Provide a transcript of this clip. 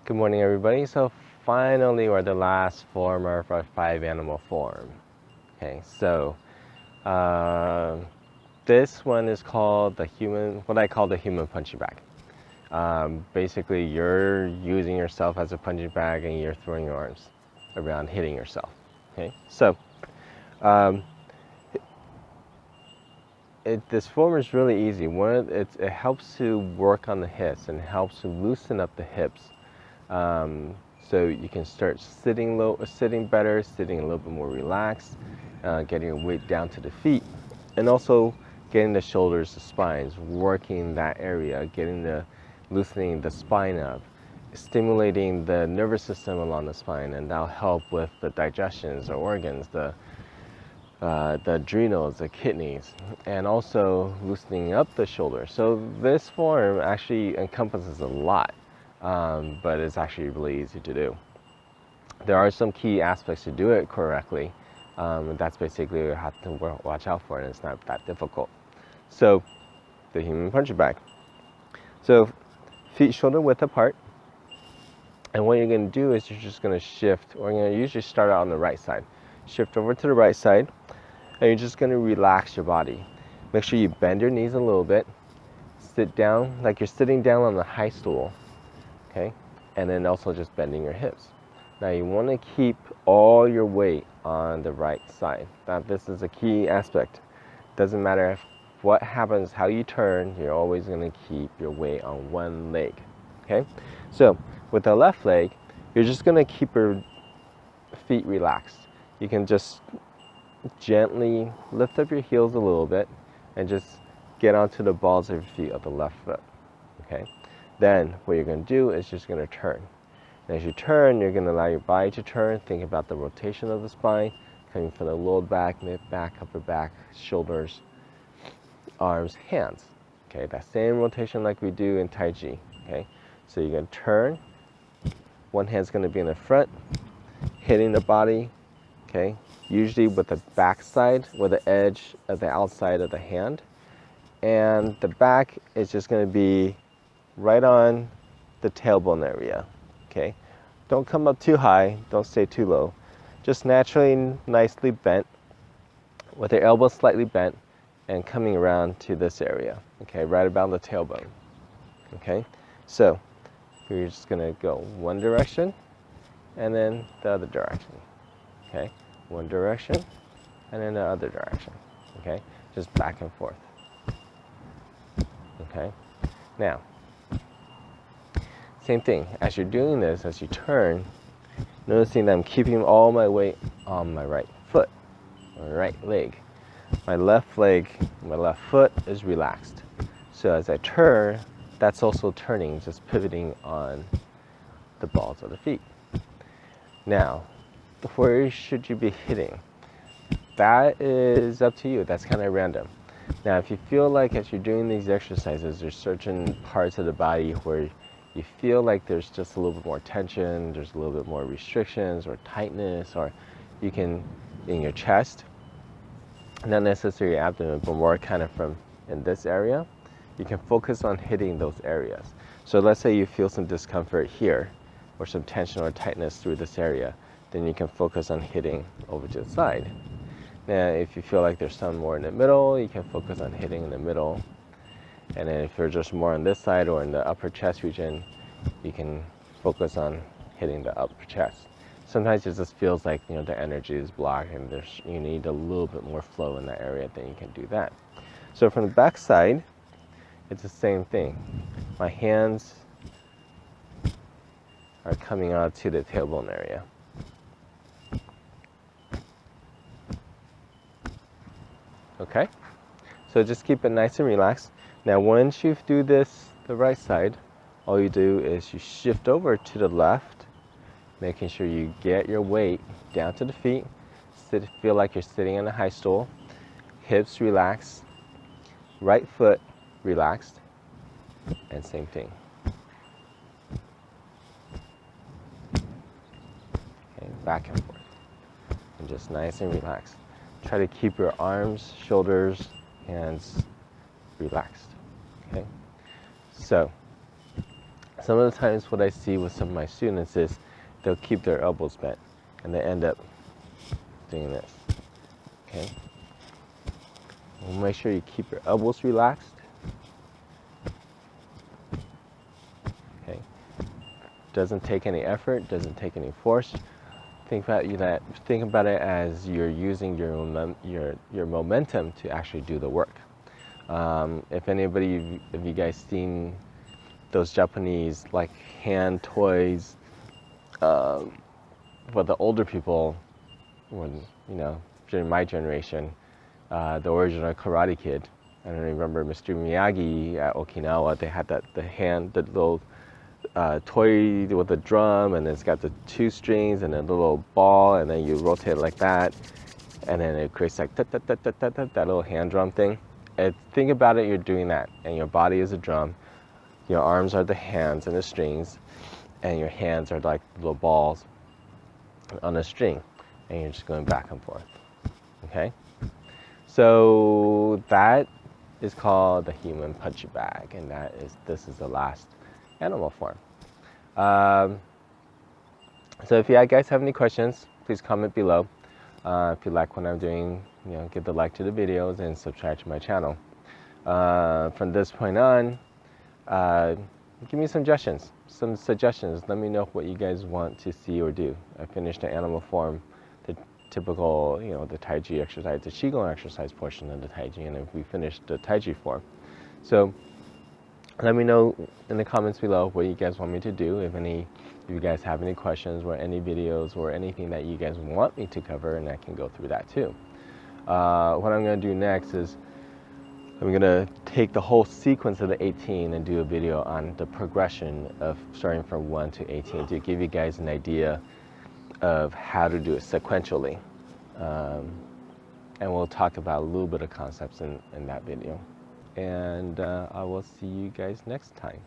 Good morning, everybody. So finally, we're at the last form of our 5 animal form. Okay, so uh, this one is called what I call the human punching bag. Basically, you're using yourself as a punching bag and you're throwing your arms around, hitting yourself. Okay, so um, this form is really easy. It helps to work on the hips and helps to loosen up the hips. So you can start sitting better, sitting a little bit more relaxed, getting your weight down to the feet, and also getting the shoulders, the spines, working that area, loosening the spine up, stimulating the nervous system along the spine, and that'll help with the digestions, the organs, the adrenals, the kidneys, and also loosening up the shoulder. So this form actually encompasses a lot, but it's actually really easy to do. There are some key aspects to do it correctly. That's basically what you have to watch out for, and it's not that difficult. So the human punching bag. So feet shoulder width apart. And what you're going to do is you're just going to shift, or you're going to usually start out on the right side. Shift over to the right side, and you're just going to relax your body. Make sure you bend your knees a little bit. Sit down like you're sitting down on the high stool, okay? And then also just bending your hips. Now you want to keep all your weight on the right side. Now this is a key aspect. Doesn't matter what happens, how you turn, you're always going to keep your weight on one leg, okay? So with the left leg, you're just going to keep your feet relaxed. You can just gently lift up your heels a little bit and just get onto the balls of your feet of the left foot, okay? Then what you're going to do is just going to turn. And as you turn, you're going to allow your body to turn. Think about the rotation of the spine, coming from the lower back, mid back, upper back, shoulders, arms, hands. Okay, that same rotation like we do in Tai Chi. Okay, so you're going to turn. One hand's going to be in the front, hitting the body. Okay, usually with the back side, with the edge of the outside of the hand. And the back is just going to be right on the tailbone area. Okay, don't come up too high, don't stay too low. Just naturally, nicely bent, with your elbows slightly bent, and coming around to this area. Okay, right about the tailbone. Okay, so we're just gonna go one direction, and then the other direction. Okay, one direction, and then the other direction. Okay, just back and forth. Okay, now, same thing, as you're doing this, as you turn, noticing that I'm keeping all my weight on my right foot, my right leg. My left leg, my left foot is relaxed. So as I turn, that's also turning, just pivoting on the balls of the feet. Now, where should you be hitting? That is up to you, that's kind of random. Now, if you feel like as you're doing these exercises, there's certain parts of the body where you feel like there's just a little bit more tension, there's a little bit more restrictions or tightness, or you can, in your chest, not necessarily abdomen, but more kind of from in this area, you can focus on hitting those areas. So let's say you feel some discomfort here, or some tension or tightness through this area, then you can focus on hitting over to the side. Now, if you feel like there's some more in the middle, you can focus on hitting in the middle. And then if you're just more on this side or in the upper chest region, you can focus on hitting the upper chest. Sometimes it just feels like, you know, the energy is blocked and you need a little bit more flow in that area, then you can do that. So from the back side, it's the same thing. My hands are coming out to the tailbone area. Okay? So just keep it nice and relaxed. Now once you do this, the right side, all you do is you shift over to the left, making sure you get your weight down to the feet, feel like you're sitting on a high stool, hips relaxed, right foot relaxed, and same thing. Okay, back and forth, and just nice and relaxed. Try to keep your arms, shoulders, hands relaxed. Okay, so Some of the times what I see with some of my students is they'll keep their elbows bent and they end up doing this. Okay? We'll make sure you keep your elbows relaxed. Okay? Doesn't take any effort, doesn't take any force. Think about it as you're using your momentum to actually do the work. If you guys seen those Japanese like hand toys, for the older people, when during my generation, the original Karate Kid. I don't remember Mr. Miyagi at Okinawa. They had the little toy with the drum, and it's got the 2 strings and a little ball, and then you rotate it like that, and then it creates like that little hand drum thing. And think about it, you're doing that, and your body is a drum, your arms are the hands and the strings, and your hands are like little balls on a string, and you're just going back and forth. Okay? So that is called the human punching bag, and this is the last animal form. So if you guys have any questions, please comment below. If you like what I'm doing, give the like to the videos and subscribe to my channel. From this point on, give me some suggestions. Let me know what you guys want to see or do. I finished the animal form, the typical, the Tai Chi exercise, the Qigong exercise portion of the Tai Chi, and if we finished the Tai Chi form. So let me know in the comments below what you guys want me to do. If you guys have any questions or any videos or anything that you guys want me to cover, and I can go through that too. What I'm going to do next is I'm going to take the whole sequence of the 18 and do a video on the progression of starting from 1 to 18 to give you guys an idea of how to do it sequentially. And we'll talk about a little bit of concepts in that video. And I will see you guys next time.